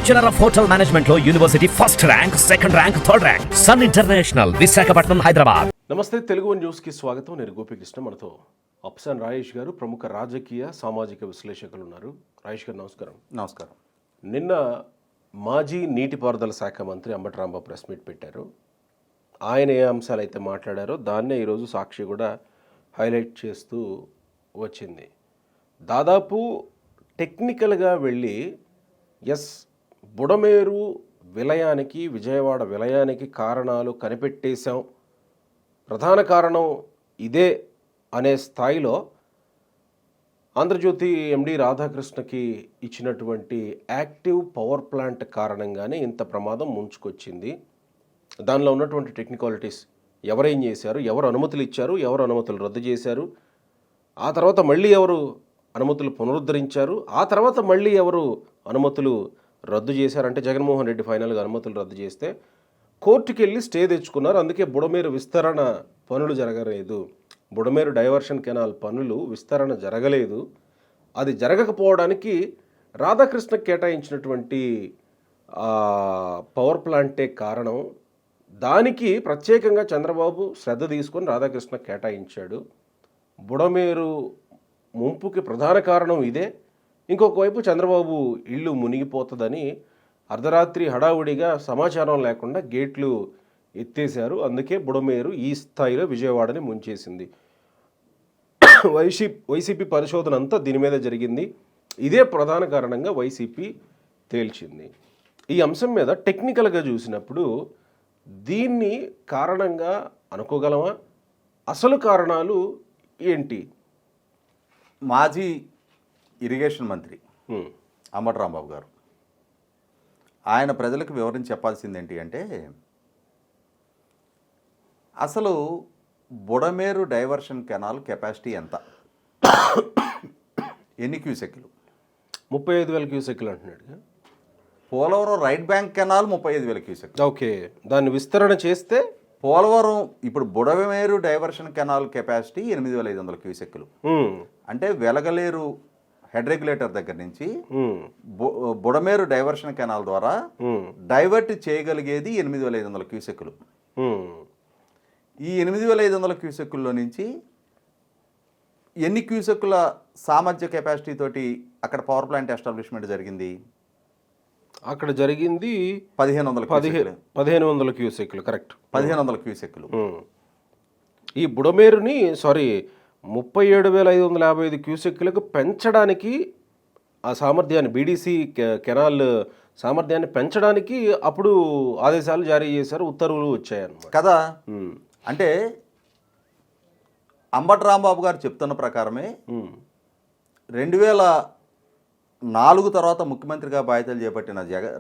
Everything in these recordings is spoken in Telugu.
బ్యాచులర్ ఆఫ్ హోటల్ మేనేజ్మెంట్ లో university first rank, second rank, third rank. Sun International, Visakhapatnam, Hyderabad. నమస్తే, తెలుగు న్యూస్ కి స్వాగతం. నేను గోపికృష్ణ. మనతో అప్సాన్ రాయేష్ గారు, ప్రముఖ రాజకీయ సామాజిక విశ్లేషకులు ఉన్నారు. రాయేష్ గారు నమస్కారం. నమస్కారం. నిన్న మాజీ నీటిపారుదల శాఖ మంత్రి అంబటి రాంబాబు ప్రెస్ మీట్ పెట్టారు. ఆయన ఏ అంశాలు అయితే మాట్లాడారో దాన్నే ఈరోజు సాక్షి కూడా హైలైట్ చేస్తూ వచ్చింది. దాదాపు టెక్నికల్గా వెళ్ళి బుడమేరు విలయానికి, విజయవాడ విలయానికి కారణాలు కనిపెట్టేశాం, ప్రధాన కారణం ఇదే అనే స్థాయిలో ఆంధ్రజ్యోతి ఎండి రాధాకృష్ణకి ఇచ్చినటువంటి యాక్టివ్ పవర్ ప్లాంట్ కారణంగానే ఇంత ప్రమాదం ముంచుకొచ్చింది. దానిలో ఉన్నటువంటి టెక్నికాలిటీస్, ఎవరేం చేశారు, ఎవరు అనుమతులు ఇచ్చారు, ఎవరు అనుమతులు రద్దు చేశారు, ఆ తర్వాత మళ్ళీ ఎవరు అనుమతులు పునరుద్ధరించారు, ఆ తర్వాత మళ్ళీ ఎవరు అనుమతులు రద్దు చేశారంటే జగన్మోహన్ రెడ్డి ఫైనల్గా అనుమతులు రద్దు చేస్తే కోర్టుకి వెళ్ళి స్టే తెచ్చుకున్నారు. అందుకే బుడమేరు విస్తరణ పనులు జరగలేదు, బుడమేరు డైవర్షన్ కెనాల్ పనులు విస్తరణ జరగలేదు. అది జరగకపోవడానికి రాధాకృష్ణ కేటాయించినటువంటి పవర్ ప్లాంటే కారణం. దానికి ప్రత్యేకంగా చంద్రబాబు శ్రద్ధ తీసుకొని రాధాకృష్ణ కేటాయించాడు. బుడమేరు ముంపుకి ప్రధాన కారణం ఇదే. ఇంకొక వైపు చంద్రబాబు ఇల్లు మునిగిపోతుందని అర్ధరాత్రి హడావుడిగా సమాచారం లేకుండా గేట్లు ఎత్తేశారు. అందుకే బుడమేరు ఈ స్థాయిలో విజయవాడని ముంచేసింది. వైసీపీ పరిశోధన అంతా దీని మీద జరిగింది. ఇదే ప్రధాన కారణంగా వైసీపీ తేల్చింది. ఈ అంశం మీద టెక్నికల్గా చూసినప్పుడు దీన్ని కారణంగా అనుకోగలమా? అసలు కారణాలు ఏంటి? మాజీ ఇరిగేషన్ మంత్రి అంబటి రాంబాబు గారు ఆయన ప్రజలకు వివరించి చెప్పాల్సింది ఏంటి అంటే, అసలు బుడమేరు డైవర్షన్ కెనాల్ కెపాసిటీ ఎంత, ఎన్ని క్యూసెక్లు? 35,000 క్యూసెక్లు అంటున్నాడు. పోలవరం రైట్ బ్యాంక్ కెనాల్ 35,000 క్యూసెక్లు. ఓకే, దాన్ని విస్తరణ చేస్తే పోలవరం ఇప్పుడు బుడమేరు డైవర్షన్ కెనాల్ కెపాసిటీ 8,500 క్యూసెక్లు. అంటే వెలగలేరు హెడ్ రెగ్యులేటర్ దగ్గర నుంచి బుడమేరు డైవర్షన్ కెనాల్ ద్వారా డైవర్ట్ చేయగలిగేది 8,500 క్యూసెక్లు. ఈ 8,500 క్యూసెక్కుల్లో నుంచి ఎన్ని క్యూసెక్కుల సామర్థ్య కెపాసిటీ తోటి అక్కడ పవర్ ప్లాంట్ ఎస్టాబ్లిష్మెంట్ జరిగింది? అక్కడ జరిగింది 1,500 క్యూసెక్లు. కరెక్ట్, 1,500 క్యూసెక్లు. ఈ బుడమేరుని 37,555 క్యూసెక్లకు పెంచడానికి, ఆ సామర్థ్యాన్ని, బీడీసీ కెనాల్ సామర్థ్యాన్ని పెంచడానికి అప్పుడు ఆదేశాలు జారీ చేశారు, ఉత్తర్వులు వచ్చాయన్నమాట కదా. అంటే అంబటి రాంబాబు గారు చెప్తున్న ప్రకారమే 2004 తర్వాత ముఖ్యమంత్రిగా బాధ్యతలు చేపట్టిన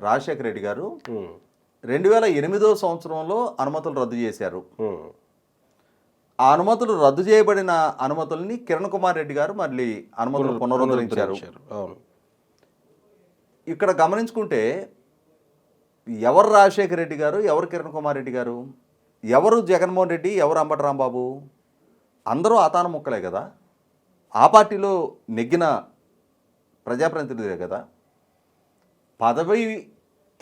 రాజశేఖర రెడ్డి గారు 2008వ సంవత్సరంలో అనుమతులు రద్దు చేశారు. ఆ అనుమతులు రద్దు చేయబడిన అనుమతుల్ని కిరణ్ కుమార్ రెడ్డి గారు మళ్ళీ అనుమతులు పునరుద్ధరించారు. ఇక్కడ గమనించుకుంటే ఎవరు రాజశేఖర రెడ్డి గారు, ఎవరు కిరణ్ కుమార్ రెడ్డి గారు, ఎవరు జగన్మోహన్ రెడ్డి, ఎవరు అంబటి రాంబాబు? అందరూ ఆతాన ముక్కలే కదా. ఆ పార్టీలో నెగ్గిన ప్రజాప్రతినిధులే కదా. పదవి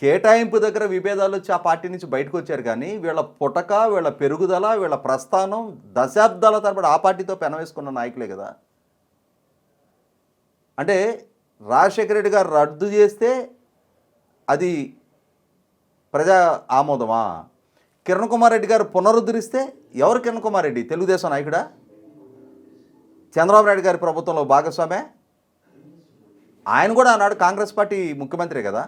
కేటాయింపు దగ్గర విభేదాలు వచ్చి ఆ పార్టీ నుంచి బయటకు వచ్చారు. కానీ వీళ్ళ పుటక, వీళ్ళ పెరుగుదల, వీళ్ళ ప్రస్థానం దశాబ్దాల తరబడి ఆ పార్టీతో పెనవేసుకున్న నాయకులే కదా. అంటే రాజశేఖర రెడ్డి గారు రద్దు చేస్తే అది ప్రజా ఆమోదమా? కిరణ్ కుమార్ రెడ్డి గారు పునరుద్ధరిస్తే, ఎవరు కిరణ్ కుమార్ రెడ్డి? తెలుగుదేశం నాయకుడా? చంద్రబాబు నాయుడు గారి ప్రభుత్వంలో భాగస్వామే. ఆయన కూడా ఆనాడు కాంగ్రెస్ పార్టీ ముఖ్యమంత్రి కదా.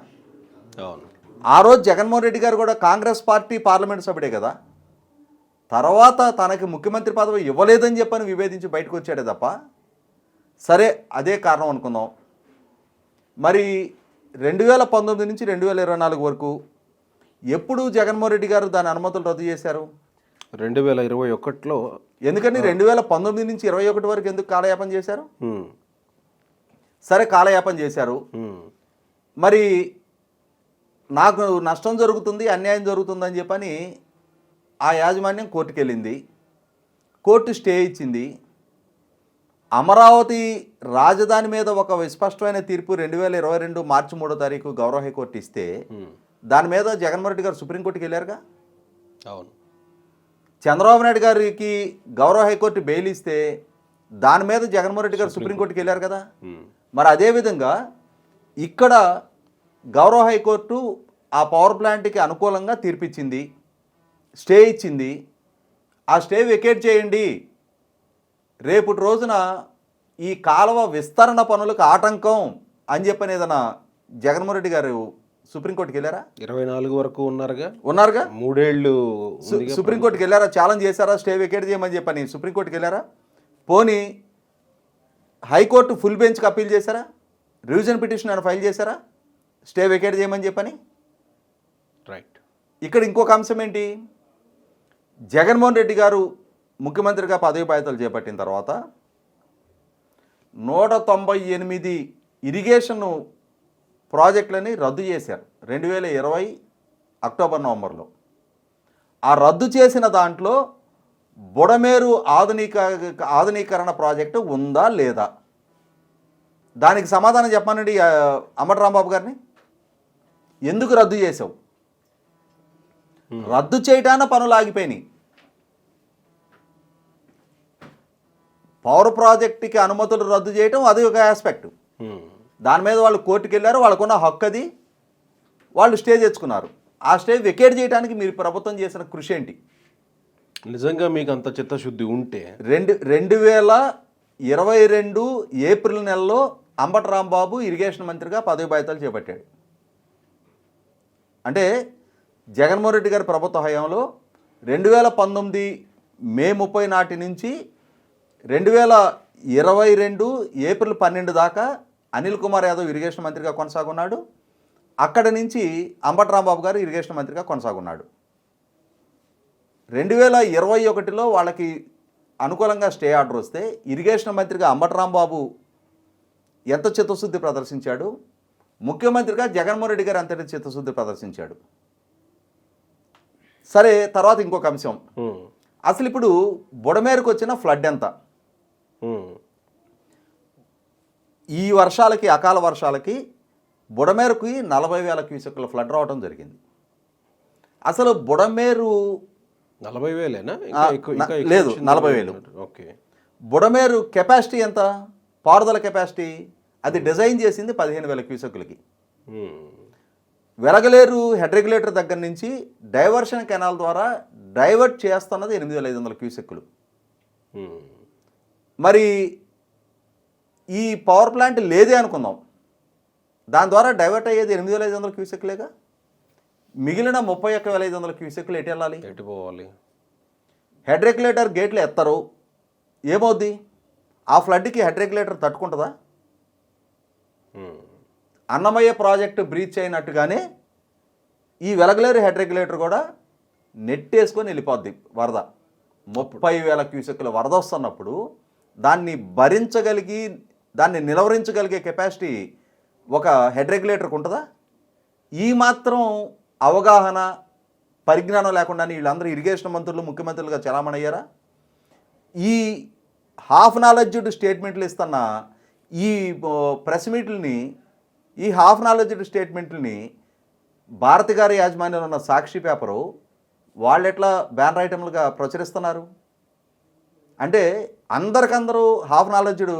ఆ రోజు జగన్మోహన్ రెడ్డి గారు కూడా కాంగ్రెస్ పార్టీ పార్లమెంట్ సభ్యుడే కదా. తర్వాత తనకి ముఖ్యమంత్రి పదవి ఇవ్వలేదని చెప్పని విభేదించి బయటకు వచ్చాడే తప్ప. సరే, అదే కారణం అనుకుందాం. మరి 2019 నుంచి 2024 వరకు ఎప్పుడు జగన్మోహన్ రెడ్డి గారు దాని అనుమతులు రద్దు చేశారు? 2021లో. ఎందుకని 2019 నుంచి 2021 వరకు ఎందుకు కాలయాపన చేశారు? సరే, కాలయాపన చేశారు. మరి నాకు నష్టం జరుగుతుంది, అన్యాయం జరుగుతుందని చెప్పని ఆ యాజమాన్యం కోర్టుకు వెళ్ళింది. కోర్టు స్టే ఇచ్చింది. అమరావతి రాజధాని మీద ఒక విస్పష్టమైన తీర్పు 2022 మార్చి 3వ తారీఖు గౌరవ హైకోర్టు ఇస్తే దాని మీద జగన్మోహన్ రెడ్డి గారు సుప్రీంకోర్టుకి వెళ్ళారుగా. అవును. చంద్రబాబు నాయుడు గారికి గౌరవ హైకోర్టు బెయిల్ ఇస్తే దాని మీద జగన్మోహన్ రెడ్డి గారు సుప్రీంకోర్టుకి వెళ్ళారు కదా. మరి అదేవిధంగా ఇక్కడ గౌరవ హైకోర్టు ఆ పవర్ ప్లాంట్కి అనుకూలంగా తీర్పిచ్చింది, స్టే ఇచ్చింది. ఆ స్టే వెకేట్ చేయండి, రేపటి రోజున ఈ కాలువ విస్తరణ పనులకు ఆటంకం అని చెప్పని ఏదైనా జగన్మోహన్ రెడ్డి గారు సుప్రీంకోర్టుకి వెళ్ళారా? 24 వరకు ఉన్నారుగా. 3 ఏళ్ళు సుప్రీంకోర్టుకి వెళ్ళారా? ఛాలెంజ్ చేశారా స్టే వెకేట్ చేయమని చెప్పని? సుప్రీంకోర్టుకి వెళ్ళారా? పోనీ హైకోర్టు ఫుల్ బెంచ్కి అప్పీల్ చేశారా? రివిజన్ పిటిషన్ అని ఫైల్ చేశారా స్టే వెకేట్ చేయమని చెప్పని? రైట్. ఇక్కడ ఇంకొక అంశం ఏంటి, జగన్మోహన్ రెడ్డి గారు ముఖ్యమంత్రిగా పదవి బాధ్యతలు చేపట్టిన తర్వాత 198 ఇరిగేషన్ ప్రాజెక్టులని రద్దు చేశారు 2020 అక్టోబర్ నవంబర్లో. ఆ రద్దు చేసిన దాంట్లో బుడమేరు ఆధునీకరణ ప్రాజెక్టు ఉందా లేదా? దానికి సమాధానం చెప్పానండి అంబటి రాంబాబు గారిని. ఎందుకు రద్దు చేసావు? రద్దు చేయటాన పనులు ఆగిపోయినాయి. పవర్ ప్రాజెక్టుకి అనుమతులు రద్దు చేయటం అది ఒక ఆస్పెక్ట్. దాని మీద వాళ్ళు కోర్టుకు వెళ్ళారు, వాళ్ళకున్న హక్కు అది, వాళ్ళు స్టే తెచ్చుకున్నారు. ఆ స్టే వెకేట్ చేయడానికి మీరు ప్రభుత్వం చేసిన కృషి ఏంటి? నిజంగా మీకు అంత చిత్తశుద్ధి ఉంటే 2022 ఏప్రిల్ నెలలో అంబటి రాంబాబు ఇరిగేషన్ మంత్రిగా పదవి బాధ్యతలు చేపట్టాడు. అంటే జగన్మోహన్ రెడ్డి గారి ప్రభుత్వ హయాంలో 2019 మే 30 నాటి నుంచి 2022 ఏప్రిల్ 12 దాకా అనిల్ కుమార్ యాదవ్ ఇరిగేషన్ మంత్రిగా కొనసాగున్నాడు. అక్కడి నుంచి అంబటి రాంబాబు గారు ఇరిగేషన్ మంత్రిగా కొనసాగున్నాడు. 2021లో వాళ్ళకి అనుకూలంగా స్టే ఆర్డర్ వస్తే ఇరిగేషన్ మంత్రిగా అంబటి రాంబాబు ఎంత చిత్తశుద్ధి ప్రదర్శించాడు, ముఖ్యమంత్రిగా జగన్మోహన్ రెడ్డి గారు అంతటి చిత్తశుద్ధి ప్రదర్శించాడు. సరే, తర్వాత ఇంకొక అంశం, అసలు ఇప్పుడు బుడమేరుకు వచ్చిన ఫ్లడ్ ఎంత? ఈ వర్షాలకి, అకాల వర్షాలకి బుడమేరుకి 40,000 క్యూసెక్ల ఫ్లడ్ రావడం జరిగింది. అసలు బుడమేరు 40,000ఏనా? లేదు, 40,000. ఓకే. బుడమేరు కెపాసిటీ ఎంత? పారుదల కెపాసిటీ అది డిజైన్ చేసింది 15,000 క్యూసెక్లకి. వెలగలేరు హెడ్ రెగ్యులేటర్ దగ్గర నుంచి డైవర్షన్ కెనాల్ ద్వారా డైవర్ట్ చేస్తున్నది 8,500 క్యూసెక్లు. మరి ఈ పవర్ ప్లాంట్ లేదే అనుకుందాం, దాని ద్వారా డైవర్ట్ అయ్యేది 8,500 క్యూసెక్లేగా. మిగిలిన 31,500 క్యూసెక్లు ఎటు వెళ్ళాలి? ఎటు పోవాలి? హెడ్ రెగ్యులేటర్ గేట్లు ఎత్తరు, ఏమవుద్ది? ఆ ఫ్లడ్కి హెడ్ రెగ్యులేటర్ తట్టుకుంటుందా? అన్నమయ్య ప్రాజెక్టు బ్రీచ్ అయినట్టుగానే ఈ వెలగలేరు హెడ్ రెగ్యులేటర్ కూడా నెట్టేసుకొని వెళ్ళిపోద్ది వరద. 30,000 క్యూసెక్ల వరద వస్తున్నప్పుడు దాన్ని భరించగలిగి, దాన్ని నిలవరించగలిగే కెపాసిటీ ఒక హెడ్ రెగ్యులేటర్కి ఉంటుందా? ఈ మాత్రం అవగాహన, పరిజ్ఞానం లేకుండా వీళ్ళందరూ ఇరిగేషన్ మంత్రులు, ముఖ్యమంత్రులుగా చలామణి అయ్యారా? ఈ హాఫ్ నాలెడ్జ్డ్ స్టేట్మెంట్లు ఇస్తున్న ఈ ప్రెస్ మీట్లని, ఈ హాఫ్ నాలెడ్జ్డ్ స్టేట్మెంట్లని భారతి గారి యాజమాన్యంలో ఉన్న సాక్షి పేపరు వాళ్ళు ఎట్లా బ్యానర్ ఐటమ్లుగా ప్రచురిస్తున్నారు? అంటే అందరికందరూ హాఫ్ నాలెడ్జ్డ్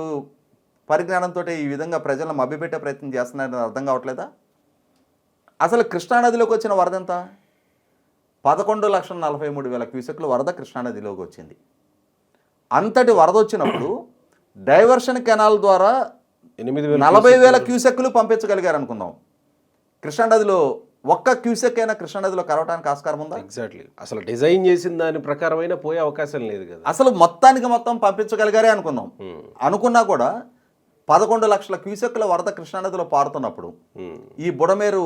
పరిజ్ఞానంతో ఈ విధంగా ప్రజలను మభ్యపెట్టే ప్రయత్నం చేస్తున్నారని అర్థం కావట్లేదా? అసలు కృష్ణానదిలోకి వచ్చిన వరద ఎంత? 11,43,000 క్యూసెక్లు వరద కృష్ణానదిలోకి వచ్చింది. అంతటి వరద వచ్చినప్పుడు డైవర్షన్ కెనాల్ ద్వారా 40,000 క్యూసెక్లు పంపించగలిగారు అనుకుందాం. కృష్ణానదిలో ఒక్క క్యూసెక్ అయినా కృష్ణానదిలో కలవటానికి ఆస్కారం ఉందా? ఎగ్జాక్ట్లీ. అసలు డిజైన్ చేసిన దాని ప్రకారమైనా పోయే అవకాశం లేదు కదా. అసలు మొత్తానికి మొత్తం పంపించగలిగారే అనుకుందాం. అనుకున్నా కూడా 11 లక్షల క్యూసెక్ల వరద కృష్ణానదిలో పారుతున్నప్పుడు ఈ బుడమేరు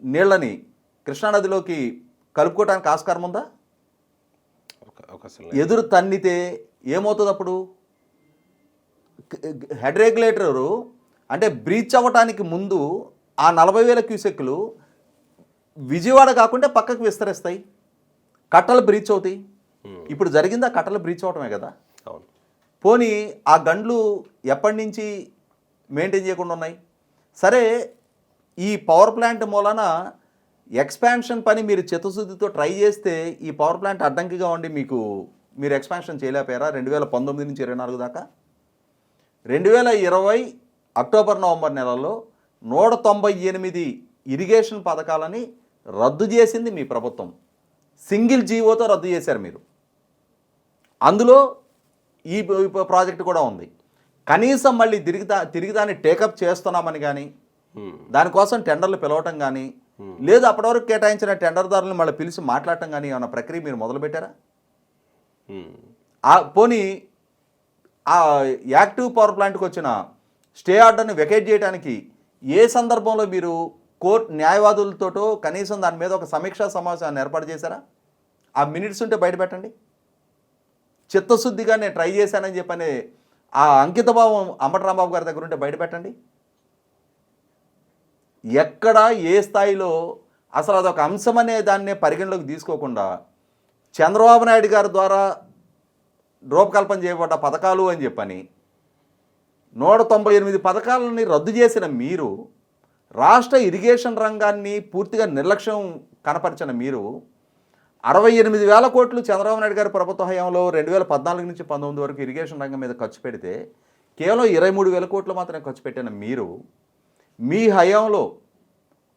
నీళ్ళని కృష్ణానదిలోకి కలుపుకోవడానికి ఆస్కారం ఉందా? ఎదురు తన్నితే ఏమవుతుంది? అప్పుడు హెడ్ రెగ్యులేటరు అంటే బ్రీచ్ అవ్వటానికి ముందు ఆ 40,000 క్యూసెక్లు విజయవాడ కాకుండా పక్కకు విస్తరిస్తాయి, కట్టలు బ్రీచ్ అవుతాయి. ఇప్పుడు జరిగింది ఆ కట్టలు బ్రీచ్ అవటమే కదా. అవును. పోనీ ఆ గండ్లు ఎప్పటి నుంచి మెయింటైన్ చేయకుండా ఉన్నాయి? సరే, ఈ పవర్ ప్లాంట్ మూలన ఎక్స్పాన్షన్ పని మీరు చిత్తశుద్ధితో ట్రై చేస్తే ఈ పవర్ ప్లాంట్ అడ్డంకిగా ఉండి మీరు ఎక్స్పాన్షన్ చేయలేకపోయారా 2019 నుంచి 24 దాకా? 2020 అక్టోబర్ నవంబర్ నెలల్లో 198 ఇరిగేషన్ పథకాలని రద్దు చేసింది మీ ప్రభుత్వం. సింగిల్ జీవోతో రద్దు చేశారు మీరు. అందులో ఈ ప్రాజెక్ట్ కూడా ఉంది. కనీసం మళ్ళీ తిరిగి దాన్ని టేకప్ చేస్తున్నామని కానీ, దానికోసం టెండర్లు పిలవటం కానీ, లేదు అప్పటివరకు కేటాయించిన టెండర్దారులను మళ్ళీ పిలిచి మాట్లాడటం కానీ ఏమైనా ప్రక్రియ మీరు మొదలుపెట్టారా? పోనీ ఆ యాక్టివ్ పవర్ ప్లాంట్కి వచ్చిన స్టే ఆర్డర్ని వెకేట్ చేయడానికి ఏ సందర్భంలో మీరు కోర్టు న్యాయవాదులతోటో కనీసం దాని మీద ఒక సమీక్షా సమావేశాన్ని ఏర్పాటు చేశారా? ఆ మినిట్స్ ఉంటే బయటపెట్టండి. చిత్తశుద్ధిగా నేను ట్రై చేశానని చెప్పని ఆ అంకితభావం అంబటి రాంబాబు గారి దగ్గర ఉంటే బయటపెట్టండి. ఎక్కడ ఏ స్థాయిలో అసలు అదొక అంశం అనే దాన్నే పరిగణలోకి తీసుకోకుండా చంద్రబాబు నాయుడు గారి ద్వారా రూపకల్పన చేయబడ్డ పథకాలు అని చెప్పని 198 పథకాలని రద్దు చేసిన మీరు, రాష్ట్ర ఇరిగేషన్ రంగాన్ని పూర్తిగా నిర్లక్ష్యం కనపరిచిన మీరు 68,000 కోట్లు చంద్రబాబు నాయుడు గారి ప్రభుత్వ హయాంలో 2014 నుంచి 19 వరకు ఇరిగేషన్ రంగం మీద ఖర్చు పెడితే కేవలం 23,000 కోట్లు మాత్రమే ఖర్చు పెట్టిన మీరు, మీ హయాంలో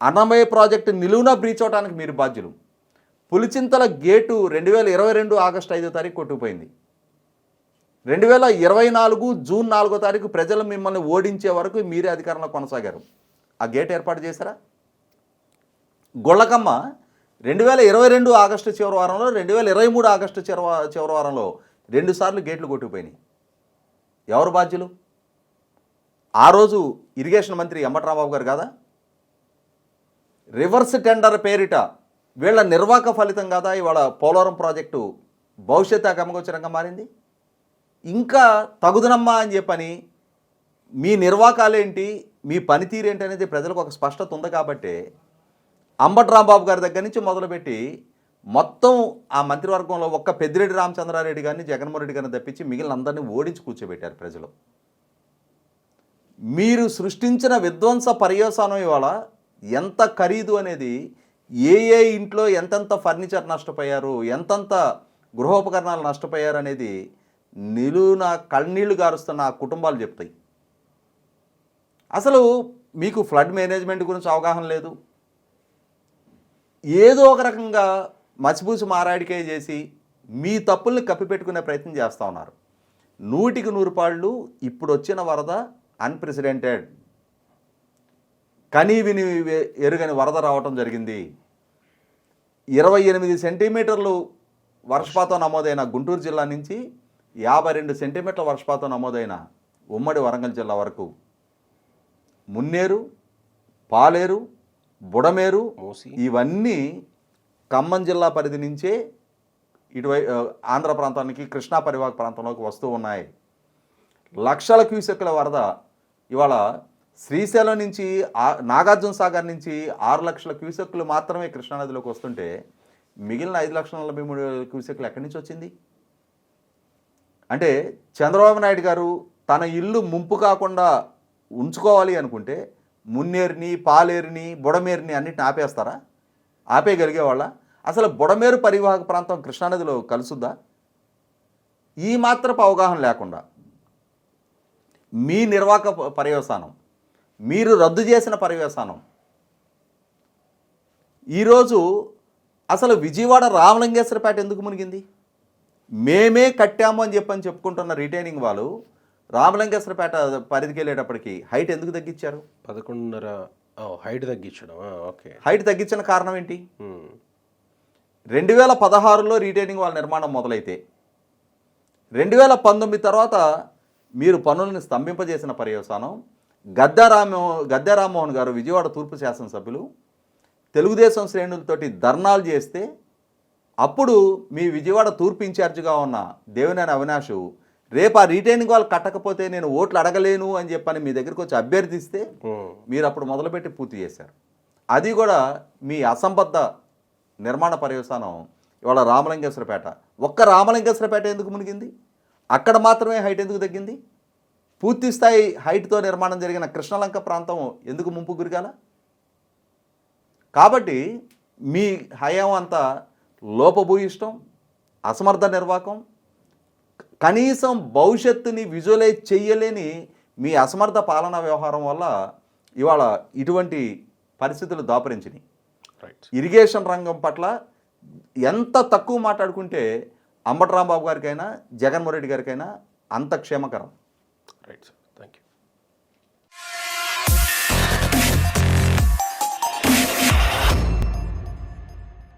అన్నమయ్య ప్రాజెక్టు నిలువున బ్రీచ్ అవడానికి మీరు బాధ్యులు. పులిచింతల గేటు 2022 ఆగస్టు 5వ తారీఖు కొట్టుకుపోయింది. 2024 జూన్ 4వ తారీఖు ప్రజలు మిమ్మల్ని ఓడించే వరకు మీరే అధికారంలో కొనసాగారు. ఆ గేట్ ఏర్పాటు చేశారా? గొళ్ళకమ్మ 2022 ఆగస్టు చివరి వారంలో, 2023 ఆగస్టు చివరి వారంలో 2 సార్లు గేట్లు కొట్టుకుపోయినాయి. ఎవరు బాధ్యులు? ఆ రోజు ఇరిగేషన్ మంత్రి అంబటి రాంబాబు గారు కాదా? రివర్స్ టెండర్ పేరిట వీళ్ళ నిర్వాహక ఫలితం కాదా ఇవాళ పోలవరం ప్రాజెక్టు భవిష్యత్తు అగమగోచరంగా మారింది? ఇంకా తగుదనమ్మా అని చెప్పని మీ నిర్వాహకాలేంటి, మీ పనితీరేంటి అనేది ప్రజలకు ఒక స్పష్టత ఉంది. కాబట్టి అంబటి రాంబాబు గారి దగ్గర నుంచి మొదలుపెట్టి మొత్తం ఆ మంత్రివర్గంలో ఒక్క పెద్దిరెడ్డి రామచంద్రారెడ్డి గారిని, జగన్మోహన్ రెడ్డి గారిని తప్పించి మిగిలిన అందరినీ ఓడించి కూర్చోబెట్టారు ప్రజలు. మీరు సృష్టించిన విధ్వంస పర్యవసానం ఇవాళ ఎంత ఖరీదు అనేది, ఏ ఇంట్లో ఎంతెంత ఫర్నిచర్ నష్టపోయారు, ఎంతెంత గృహోపకరణాలు నష్టపోయారు అనేది నిలువున కన్నీళ్లు గారుస్తున్న ఆ కుటుంబాలు చెప్తాయి. అసలు మీకు ఫ్లడ్ మేనేజ్మెంట్ గురించి అవగాహన లేదు. ఏదో ఒక రకంగా మసిపూసి మారాడికే చేసి మీ తప్పుల్ని కప్పిపెట్టుకునే ప్రయత్నం చేస్తూ ఉన్నారు. 100కి 100 పాళ్ళు ఇప్పుడు వచ్చిన వరద అన్ప్రెసిడెంటెడ్, కనీ విని ఎరుగని వరద రావటం జరిగింది. 28 సెంటీమీటర్లు వర్షపాతం నమోదైన గుంటూరు జిల్లా నుంచి 52 సెంటీమీటర్ల వర్షపాతం నమోదైన ఉమ్మడి వరంగల్ జిల్లా వరకు మున్నేరు, పాలేరు, బుడమేరు, ఇవన్నీ ఖమ్మం జిల్లా పరిధి నుంచే ఆంధ్ర ప్రాంతానికి, కృష్ణా పరివాహక ప్రాంతంలోకి వస్తూ ఉన్నాయి. లక్షల క్యూసెక్కుల వరద ఇవాళ శ్రీశైలం నుంచి, నాగార్జున సాగర్ నుంచి 6 లక్షల క్యూసెక్కులు మాత్రమే కృష్ణానదిలోకి వస్తుంటే మిగిలిన 5,43,000 క్యూసెక్కులు ఎక్కడి నుంచి వచ్చింది? అంటే చంద్రబాబు నాయుడు గారు తన ఇల్లు ముంపు కాకుండా ఉంచుకోవాలి అనుకుంటే మున్నేరుని, పాలేరుని, బుడమేరుని అన్నిటిని ఆపేస్తారా? ఆపేయగలిగేవాళ్ళ? అసలు బుడమేరు పరివాహక ప్రాంతం కృష్ణానదిలో కలుసుద్దా? ఈ మాత్రపు అవగాహన లేకుండా మీ నిర్వాహక పర్యవసానం, మీరు రద్దు చేసిన పర్యవసానం, ఈరోజు అసలు విజయవాడ రామలింగేశ్వరపేట ఎందుకు మునిగింది? మేమే కట్టాము అని చెప్పుకుంటున్న రిటైనింగ్ వాళ్ళు రామలింగేశ్వరపేట పరిధికి వెళ్ళేటప్పటికి హైట్ ఎందుకు తగ్గించారు? 11.5 హైట్ తగ్గించడం. ఓకే, హైట్ తగ్గించిన కారణం ఏంటి? 2016లో రిటైనింగ్ వాళ్ళ నిర్మాణం మొదలైతే 2019 తర్వాత మీరు పనులను స్తంభింపజేసిన పర్యవసానం గద్దె రామ్మోహన్ గారు, విజయవాడ తూర్పు శాసనసభ్యులు, తెలుగుదేశం శ్రేణులతోటి ధర్నాలు చేస్తే అప్పుడు మీ విజయవాడ తూర్పు ఇన్ఛార్జిగా ఉన్న దేవినేని అవినాష్ రేపు ఆ రిటైనింగ్ వాళ్ళు కట్టకపోతే నేను ఓట్లు అడగలేను అని చెప్పని మీ దగ్గరికి వచ్చి అభ్యర్థిస్తే మీరు అప్పుడు మొదలుపెట్టి పూర్తి చేశారు. అది కూడా మీ అసంబద్ధ నిర్మాణ పర్యవసానం ఇవాళ రామలింగేశ్వరపేట. ఒక్క రామలింగేశ్వరపేట ఎందుకు మునిగింది? అక్కడ మాత్రమే హైట్ ఎందుకు తగ్గింది? పూర్తి స్థాయి హైట్తో నిర్మాణం జరిగిన కృష్ణలంక ప్రాంతం ఎందుకు ముంపు గురికాల? కాబట్టి మీ హయాం అంతా లోపభూయిష్టం, అసమర్థ నిర్వాహకం, కనీసం భవిష్యత్తుని విజువలైజ్ చెయ్యలేని మీ అసమర్థ పాలనా వ్యవహారం వల్ల ఇవాళ ఇటువంటి పరిస్థితులు దాపురించినాయి. రైట్. ఇరిగేషన్ రంగం పట్ల ఎంత తక్కువ మాట్లాడుకుంటే అంబటి రాంబాబు గారికైనా జగన్మోహన్ రెడ్డి గారికైనా అంత క్షేమకరం. రైట్.